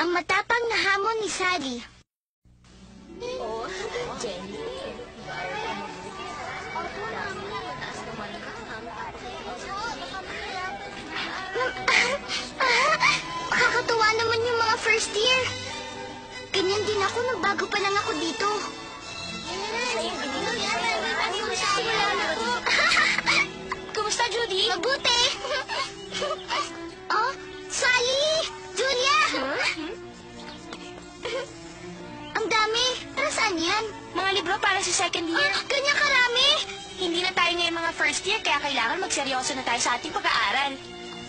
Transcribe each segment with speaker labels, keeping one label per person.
Speaker 1: Ang matapang na hamon ni Sally. Kakatuwa naman yung mga first year. Ganyan din ako nung bago pa lang ako dito.
Speaker 2: Kumusta, Judy?
Speaker 1: Mabuti! Oh, Sally! Julia! Ang dami! Para saan yan?
Speaker 2: Mga libro para sa second year.
Speaker 1: Ganyan karami!
Speaker 2: Hindi na tayo ngayon mga first year, kaya kailangan magseryoso na tayo sa ating pag-aaral.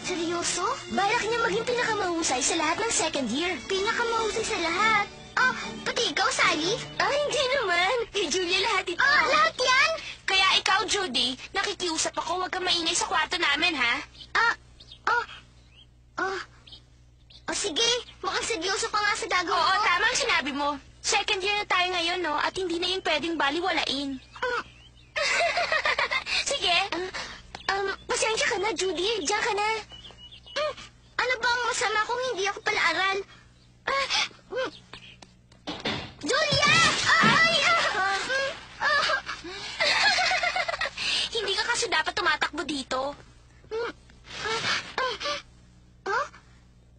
Speaker 1: Seryoso?
Speaker 2: Balak niya maging pinakamahusay sa lahat ng second year.
Speaker 1: Pinakamahusay sa lahat. Oh, pati ikaw, Sally?
Speaker 2: Hindi naman. Kay Julia lahat ito.
Speaker 1: Oh, lahat yan?
Speaker 2: Kaya ikaw, Judy, nakikiusap ako, huwag kang maingay sa kwarto namin, ha?
Speaker 1: Sige. Mukhang seryoso ka nga sa gagawin
Speaker 2: Oo,
Speaker 1: mo.
Speaker 2: tama ang sinabi mo. Second year na tayo ngayon, no? At hindi na yung pwedeng baliwalain. Sige. Pasensya ka na, Judy. Diyan ka na.
Speaker 1: Ano ba ang masama kung hindi ako pala-aral? Julia! Ay!
Speaker 2: Hindi ka kasi dapat tumatakbo dito.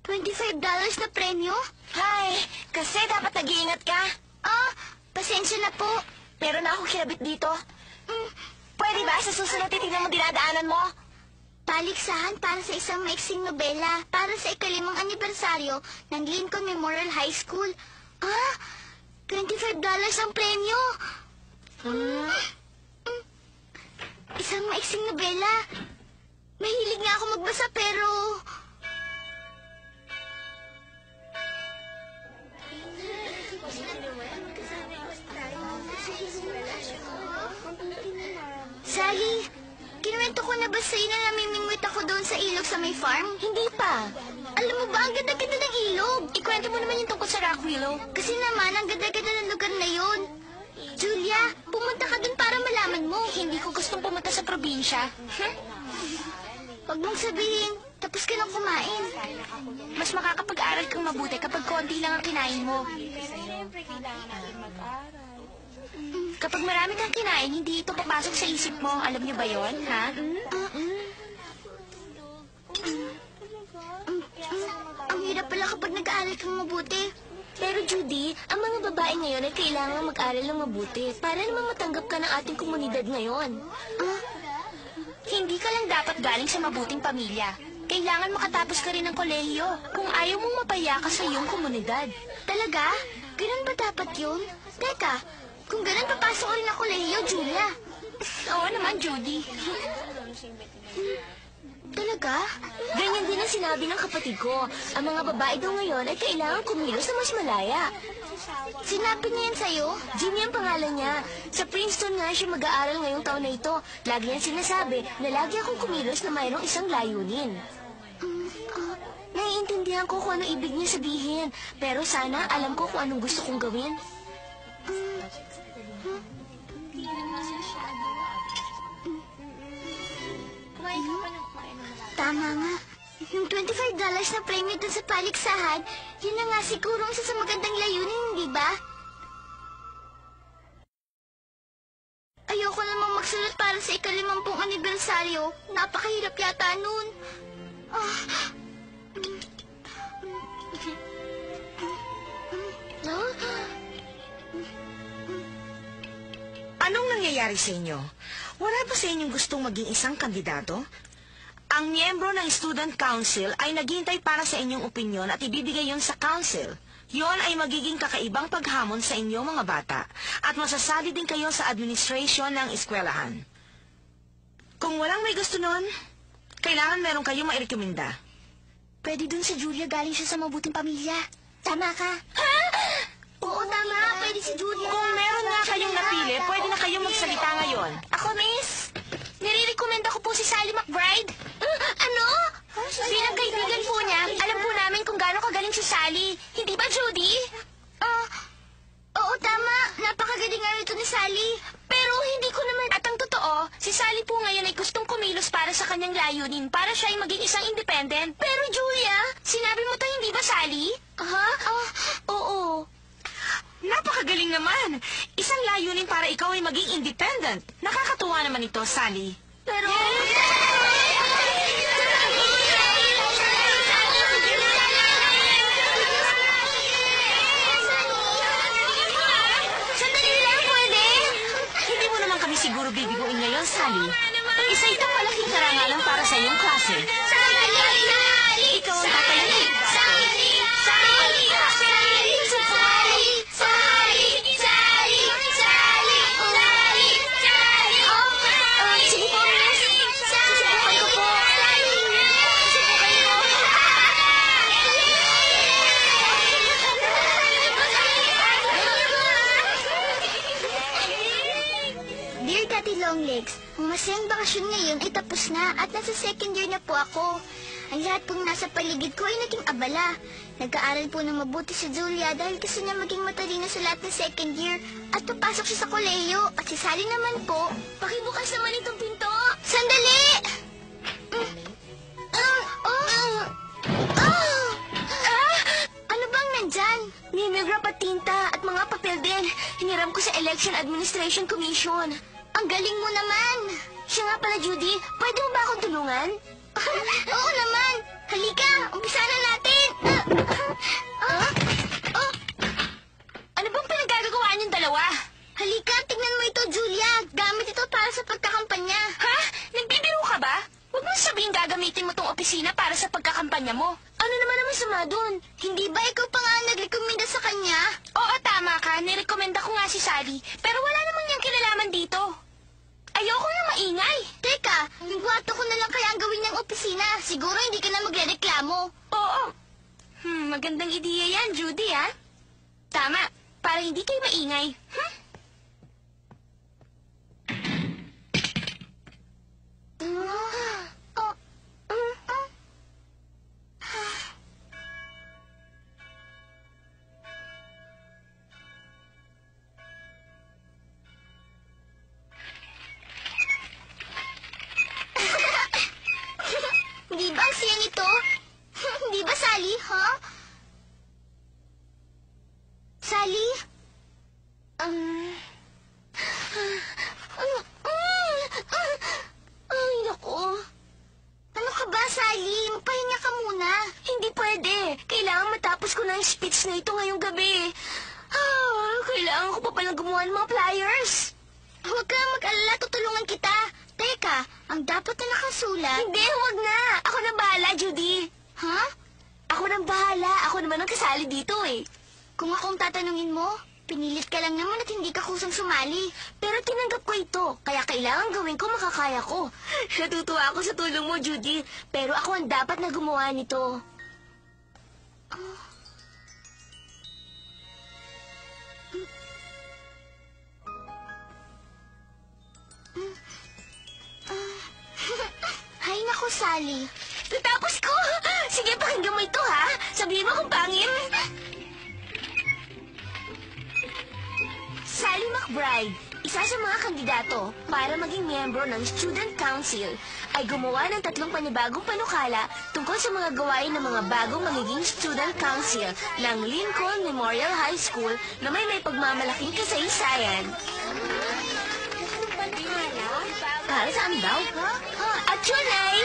Speaker 1: $25 na premyo?
Speaker 2: Hay, kasi dapat nag-iingat ka.
Speaker 1: Pasensya na po.
Speaker 2: Meron na akong kinabit dito. Pwede ba sa susunod titignan mo dinadaanan mo?
Speaker 1: Paligsahan para sa isang maiksing nobela para sa ikalimang anibersaryo ng Lincoln Memorial High School. $25 ang premyo. Isang maiksing nobela. Mahilig nga ako magbasa pero... Sally, kinuwento ko na ba sa'yo na namimingwit ako doon sa ilog sa may farm?
Speaker 2: Hindi pa.
Speaker 1: Alam mo ba, ang ganda-ganda ng ilog.
Speaker 2: Ikwento mo naman yung tungkol sa Rock Willow.
Speaker 1: Kasi naman, ang ganda-ganda ng lugar na yun. Julia, pumunta ka doon para malaman mo.
Speaker 2: Hindi ko gustong pumunta sa probinsya.
Speaker 1: Huwag mong sabihin, tapos ka nang kumain.
Speaker 2: Mas makakapag-aral kang mabuti kapag konti lang ang kinain mo. Kapag marami kang kinain, hindi ito papasok sa isip mo. Alam niyo ba yon, ha?
Speaker 1: Ang hirap pala kapag nag-aaral kang mabuti.
Speaker 2: Pero Judy, ang mga babae ngayon ay kailangan mag-aral ng mabuti para naman matanggap ka ng ating komunidad ngayon. Hindi ka lang dapat galing sa mabuting pamilya. Kailangan makatapos ka rin ng kolehiyo kung ayaw mong mapaya ka sa iyong komunidad.
Speaker 1: Talaga? Ganun ba dapat yun? Teka, kung ganun papasok ko rin ang kolehiyo, Julia.
Speaker 2: Oo naman, Judy.
Speaker 1: Talaga?
Speaker 2: Ganyan din ang sinabi ng kapatid ko. Ang mga babae daw ngayon ay kailangan kumilos na mas malaya.
Speaker 1: Sinabi niya yan sa'yo?
Speaker 2: Jimmy ang pangalan niya. Sa Princeton nga siya mag-aaral ngayong taon na ito. Lagi niyan sinasabi na lagi akong kumilos na mayroong isang layunin. Naiintindihan ko kung ano ibig niya sabihin. Pero sana alam ko kung anong gusto kong gawin.
Speaker 1: Tama nga. Yung $25 na premyo dun sa paligsahan, yun na nga siguro ang isa sa magandang layunin, hindi ba? Ayoko namang magsulat para sa ika-50 anibersaryo. Napakahirap yata nun.
Speaker 3: Anong nangyayari sa inyo? Wala ba sa inyong gustong maging isang kandidato? Ang miyembro ng Student Council ay naghihintay para sa inyong opinyon at ibibigay yon sa council. Yon ay magiging kakaibang paghamon sa inyong mga bata at masasali din kayo sa administration ng eskwelahan. Kung walang may gusto nun, kailangan meron kayong mairekomenda.
Speaker 1: Pwede dun si Julia, galing siya sa mabuting pamilya. Tama ka. Oo, tama. Pwede si Julia.
Speaker 3: Kung meron nga kayong napili, pwede na kayong magsalita ngayon.
Speaker 2: Ako, miss. Nire-recommenda ko po si Sally McBride.
Speaker 1: Ano?
Speaker 2: Bilang kaibigan po niya, alam po namin kung gaano kagaling si Sally. Hindi ba, Judy?
Speaker 1: Oo, tama. Napakagaling nga ito ni Sally.
Speaker 2: Pero hindi ko naman... At ang totoo, si Sally po ngayon ay gustong kumilos para sa kanyang layunin, para siya ay maging isang independent. Pero Julia, sinabi mo tayo hindi ba Sally? Ha? Oo.
Speaker 3: Napakagaling naman. Isang layunin para ikaw ay maging independent. Nakakatuwa naman ito, Sally.
Speaker 2: Pero... Sandali lang, pwede?
Speaker 3: Hindi mo naman kami siguro bibiguin ngayon, Sally. Isa itong malaking karangalan para sa iyong klase. Ikaw ang tatayuin.
Speaker 2: Sige po, miss. Susubukan ko po.
Speaker 1: Dear Daddy Longlegs, ang masayang bakasyon ngayon ay tapos na at nasa second year na po ako. Ang lahat pong nasa paligid ko ay naging abala. Nag-aaral po ng mabuti si Julia dahil gusto niya maging matalino sa lahat ng second year at papasok siya sa kolehiyo. At si Sally naman po.
Speaker 2: Pakibukas naman itong pinto.
Speaker 1: Sandali! Ano bang nandyan?
Speaker 2: Mimeograph at tinta at mga papel din. Hiniram ko sa Election Administration Commission.
Speaker 1: Ang galing mo naman!
Speaker 2: Siya nga pala, Judy. Pwede mo ba akong tulungan?
Speaker 1: Oo naman! Halika! Umpisa na natin!
Speaker 2: Ano bang pinagagagawa niyong dalawa?
Speaker 1: Halika, tignan mo ito, Julia. Gamit ito para sa pagkakampanya.
Speaker 2: Ha? Nagbibiro ka ba? Huwag mo sabihin gagamitin mo tong opisina para sa pagkakampanya mo. Ano naman ang masama dun?
Speaker 1: Hindi ba ikaw pa nga ang nagrekomenda sa kanya?
Speaker 2: Oo, tama ka. Nirekomenda ko nga si Sally. Pero wala namang niyang kinalaman dito. Ayoko na maingay.
Speaker 1: Teka, yung kwarto ko na lang kaya ang gawin ng opisina. Siguro hindi ka na magrereklamo.
Speaker 2: Oo. Magandang ideya yan, Judy, ha? Tama. Para hindi kayo maingay.
Speaker 1: Hindi ba ang siya nito? Hindi ba, Sally, ha? Sally?
Speaker 2: Ay, naku.
Speaker 1: Ano ka ba, Sally? Magpahinga ka muna.
Speaker 2: Hindi pwede. Kailangan matapos ko na yung speech na ito ngayong gabi. Kailangan ko pa palang gumawa ng mga flyers.
Speaker 1: Huwag kang mag-alala, tutulungan kita. Teka, ang dapat na nakasulat...
Speaker 2: Hindi, huwag na. Ako na bahala, Judy.
Speaker 1: Ha?
Speaker 2: Ako nang bahala. Ako naman ang kasali dito eh.
Speaker 1: Kung akong tatanungin mo, pinilit ka lang naman at hindi ka kusang sumali.
Speaker 2: Pero tinanggap ko ito, kaya kailangan gawin ko makakaya ko. Natutuwa ako sa tulong mo, Judy. Pero ako ang dapat na gumawa nito.
Speaker 1: Hay nako, Sally.
Speaker 2: Natapos ko! Sige, pakinggan mo ito, ha? Sabihin mo kung pangit. Sally McBride, isa sa mga kandidato para maging miyembro ng Student Council, ay gumawa ng 3 panibagong panukala tungkol sa mga gawain ng mga bagong magiging Student Council ng Lincoln Memorial High School na may pagmamalaking kasaysayan. Para saan daw? At yun ay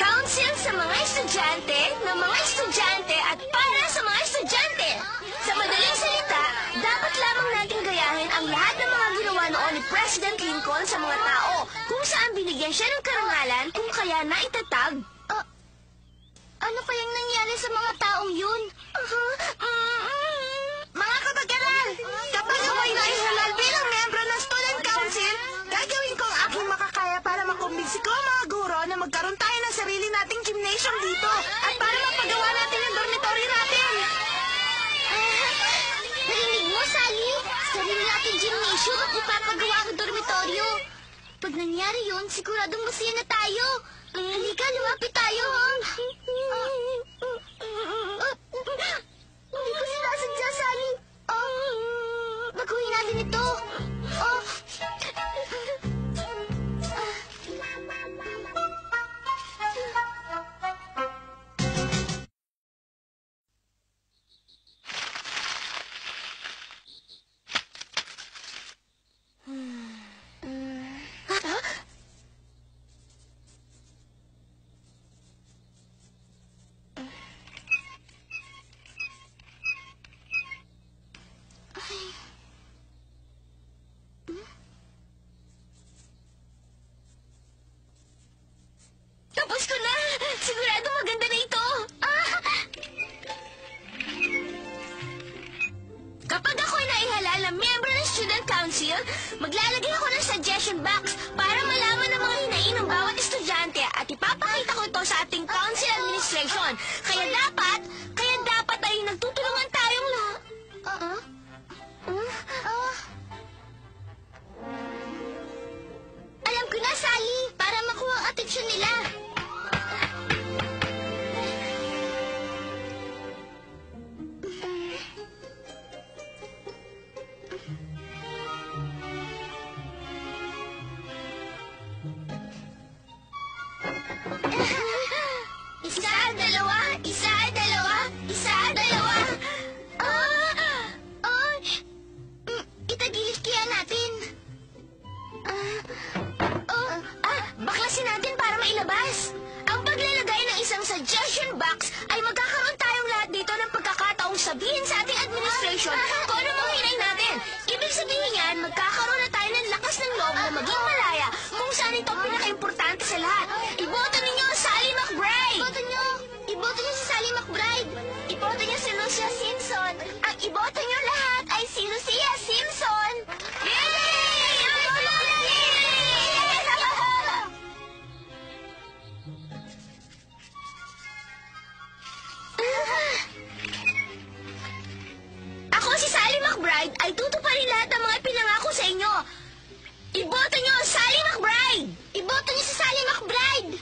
Speaker 2: Council sa mga estudyante, ng mga estudyante at para sa mga estudyante. Sa madaling salita, dapat lamang nating gayahin ang lahat ng mga ginawa noon ni President Lincoln sa mga tao kung saan binigyan siya ng karangalan kung kaya naitatag.
Speaker 1: Ano kayang nangyari sa mga taong yun?
Speaker 3: Mga kapag-aral, kapag ako'y naihalal bilang miyembro ng Student Council, gagawin ko ang aking makakaya para makumbinsi ko ang mga guro na magkaroon tayo ng sarili nating gymnasium dito at para mapagawa natin yung dormitory natin.
Speaker 1: Narinig mo, Sally? Sarili natin gymnasium at ipapagawa ang dormitoryo. Pag nangyari yun, siguradong masaya na tayo. Halika, lumapit tayo, ha? Hindi ko sinasadya, Sally. Baguhin natin ito.
Speaker 2: Maglalagay ako ng suggestion box para malaman ng mga hinaing ng bawat estudyante at ipapakita ko ito sa ating council administration. Kaya dapat ay nagtutulungan tayong lahat.
Speaker 1: Alam ko na, Sally, para makuha ang atensyon nila. Isa, dalawa, isa, dalawa, isa, dalawa. Itagilid kaya natin.
Speaker 2: Baklasin natin para mailabas. Ang paglalagay ng isang suggestion box ay magkakaroon tayong lahat dito ng pagkakataong sabihin sa ating administration kung ano mga hinaing natin. Ibig sabihin yan, magkakaroon na tayo ng lakas ng loob na maging malaya kung saan ito ang pinaka-importante sa lahat. Iboto ninyo Sally McBride!
Speaker 1: Iboto niyo si Sally McBride!
Speaker 2: Iboto niyo si Lucia Simpson! Ang iboto niyo lahat ay si Lucia Simpson! Yay! Ako si Sally McBride ay tutuparin lahat ng mga pinangako sa inyo. Iboto niyo Sally McBride!
Speaker 1: Iboto niyo si Sally McBride!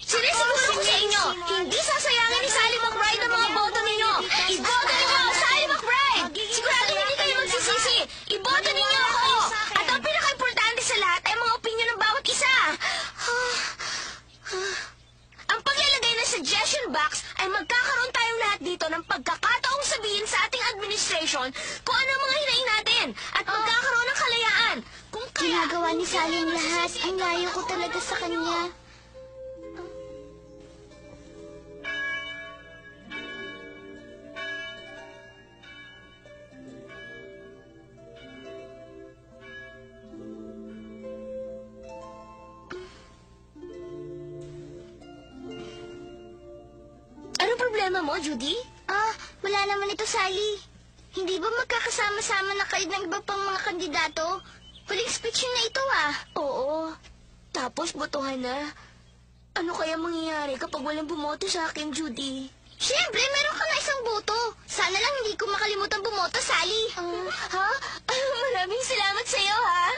Speaker 2: Sinisiguro ko sa inyo, hindi sasayangin ni Sally McBride ang mga boto ninyo. Iboto ninyo ang Sally McBride! Sigurado hindi kayo magsisisi. Iboto ninyo ako! At ang pinaka-importante sa lahat ay mga opinion ng bawat isa. Ang paglalagay ng suggestion box ay magkakaroon tayong lahat dito ng pagkakataong sabihin sa ating administration kung ano ang mga hinaing natin at magkakaroon ng kalayaan. Kung kaya...
Speaker 1: Ginagawa ni Sally ang lahat. Ang layo ko talaga sa kanya.
Speaker 2: Ano problema mo, Judy?
Speaker 1: Wala naman ito, Sally. Hindi ba magkakasama-sama na kayo ng iba pang mga kandidato? Huling speech yun na ito,
Speaker 2: Oo. Tapos botohan na. Ano kaya mangyayari kapag walang bumoto sa akin, Judy?
Speaker 1: Siyempre, meron ka na isang boto. Sana lang hindi ko makalimutan bumoto, Sally.
Speaker 2: Ha? Maraming salamat sa'yo, ha?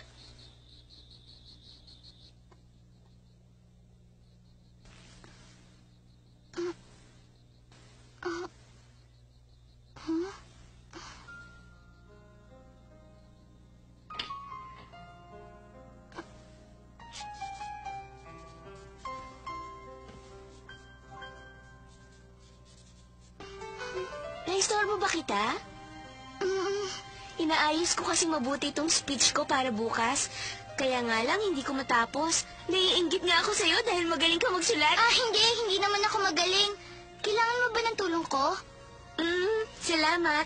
Speaker 2: Na-istorbo ba kita? Inaayos ko kasi mabuti itong speech ko para bukas. Kaya nga lang, hindi ko matapos. Naiinggit nga ako sa'yo dahil magaling ka magsulat.
Speaker 1: Hindi naman ako magaling. Kailangan mo ba ng tulong ko?
Speaker 2: Salamat.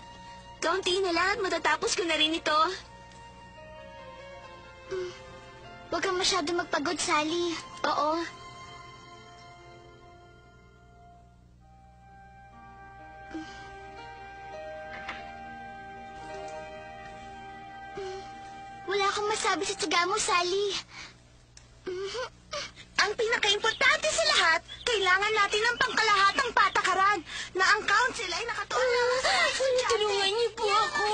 Speaker 2: Kaunti na lang at matatapos ko na rin ito.
Speaker 1: Huwag kang masyado magpagod, Sally.
Speaker 2: Oo.
Speaker 1: Wala akong masabi sa tiyaga mo, Sally.
Speaker 3: Ang pinaka-importante sa lahat, kailangan natin ng pangkalahatang patakaran na ang council ay nakatuon na
Speaker 2: Tulungan niyo po ako.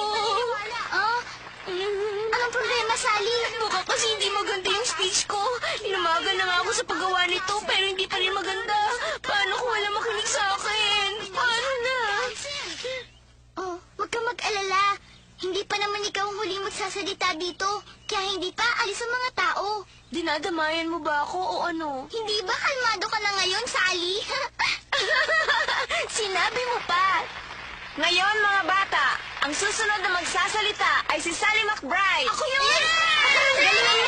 Speaker 1: Anong problema, Sally?
Speaker 2: Baka kasi hindi maganda yung speech ko. Inumagan na nga ako sa paggawa nito pero hindi pa rin maganda. Paano kung wala makinig sa akin? Paano na?
Speaker 1: Huwag kang mag-alala. Hindi pa naman ikaw ang huling magsasalita dito. Kaya hindi pa alis ang mga tao.
Speaker 2: Dinadamayan mo ba ako o ano?
Speaker 1: Hindi ba kalmado ka na ngayon, Sally?
Speaker 2: Sinabi mo pa.
Speaker 3: Ngayon, mga bata, ang susunod na magsasalita ay si Sally McBride.
Speaker 2: Ako yun!
Speaker 1: Galingan mo,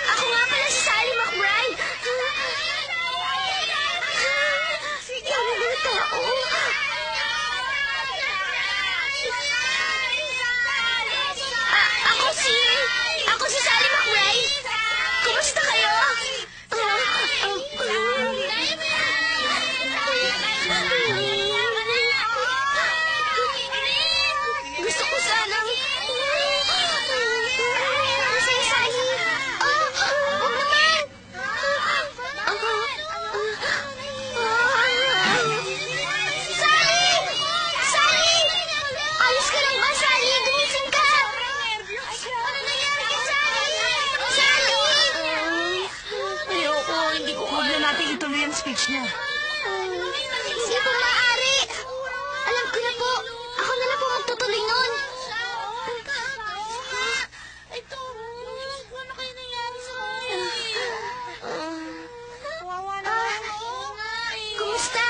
Speaker 2: Ako nga pala si Sally McBride. Ano ba ito?
Speaker 1: tuloy nun.
Speaker 2: Ito, ano kayo nangyari sa akin?
Speaker 1: Kumusta?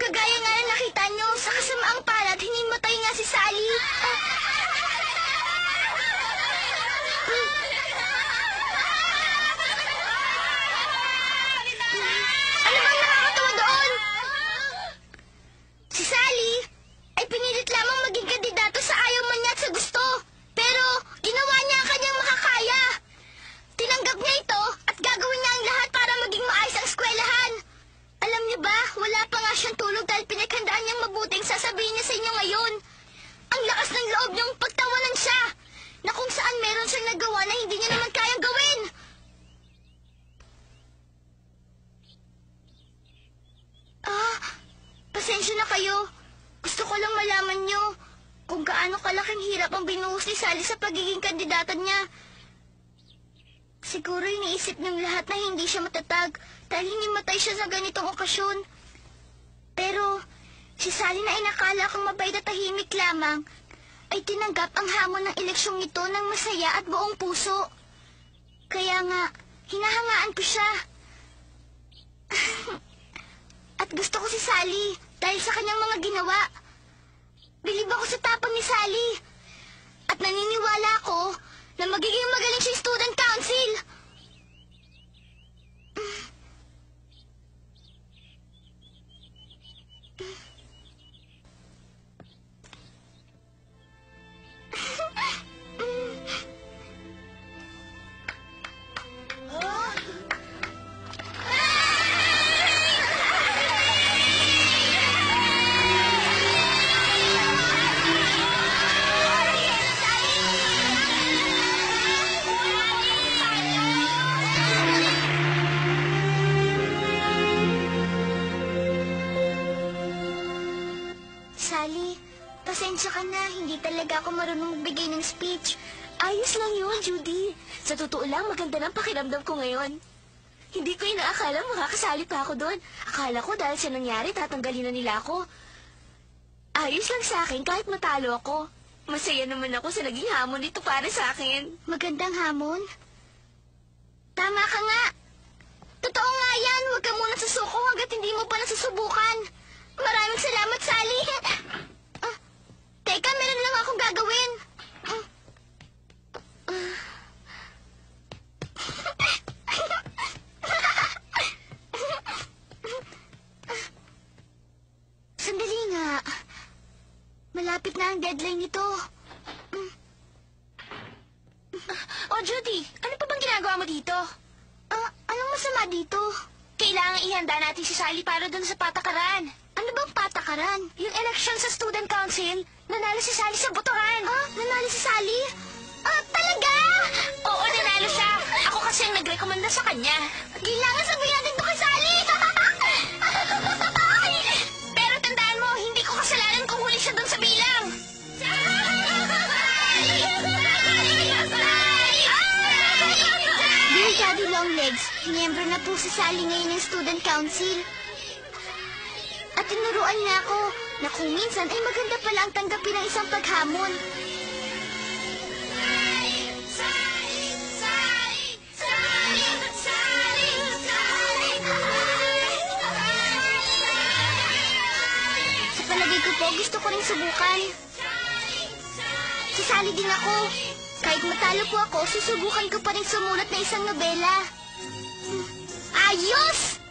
Speaker 1: Kagaya nga na nakita nyo, sa kasamaang palad, hinimatay nga si Sally. Ano bang nakakatawa doon? Si Sally ay pinilit lamang maging kandidato sa ayaw man niya at sa gusto. Pero ginawa niya ang kanyang makakaya. Tinanggap niya ito at gagawin niya ang lahat para maging maayos ang eskwelahan. Alam niyo ba, wala pa nga siyang tulog dahil pinaghandaan niyang mabuting sasabihin niya sa inyo ngayon. Ang lakas ng loob niyong pagtawanan siya, na kung saan meron siyang nagawa na hindi niya naman kayang gawin. Pasensya na kayo. Gusto ko lang malaman niyo kung gaano kalaking hirap ang binuhos ni Sally sa pagiging kandidata niya. Siguro iniisip niyong lahat na hindi siya matatag dahil hinimatay siya sa ganitong okasyon. Pero si Sally na inakala kong mabait at tahimik lamang ay tinanggap ang hamon ng eleksyong ito ng masaya at buong puso. Kaya nga, hinahangaan ko siya. At gusto ko si Sally dahil sa kanyang mga ginawa. Bilib ako sa tapang ni Sally. At naniniwala ako na magiging magaling siya student council. Sally, pasensya ka na. Hindi talaga ako marunong magbigay ng speech.
Speaker 2: Ayos lang yun, Judy. Sa totoo lang, maganda ng pakiramdam ko ngayon. Hindi ko inaakala makakasali pa ako doon. Akala ko dahil sa nangyari, tatanggalin na nila ako. Ayos lang sa akin kahit matalo ako. Masaya naman ako sa naging hamon nito para sa akin.
Speaker 1: Magandang hamon? Tama ka nga. Totoo nga yan. Huwag ka muna susuko hanggat hindi mo pa nasusubukan. Maraming salamat, Sally. Teka, meron lang akong gagawin. Sandali nga. Malapit na ang deadline nito.
Speaker 2: Oh, Judy, ano pa bang ginagawa mo dito?
Speaker 1: Anong masama dito?
Speaker 2: Kailangan ihanda natin si Sally para doon sa patakaran.
Speaker 1: Ano bang patakaran?
Speaker 2: Yung election sa student council, nanalo si Sally sa botohan.
Speaker 1: Nanalo si Sally? Talaga?
Speaker 2: Oo, nanalo siya. Ako kasi ang nagrekomenda sa kanya.
Speaker 1: Kailangan sabihin natin ito kay Sally!
Speaker 2: Pero tandaan mo, hindi ko kasalanan kung huli siya doon sa bilang.
Speaker 1: Dear Daddy Longlegs, miyembro na po si Sally ngayon ng student council. At tinuruan niya ako na kung minsan ay maganda pala ang tanggapin ng isang paghamon. Sa palagay ko po, gusto ko rin subukan. Sasali din ako. Kahit matalo po ako, susubukan ko pa rin sumulat na isang nobela. Ayos!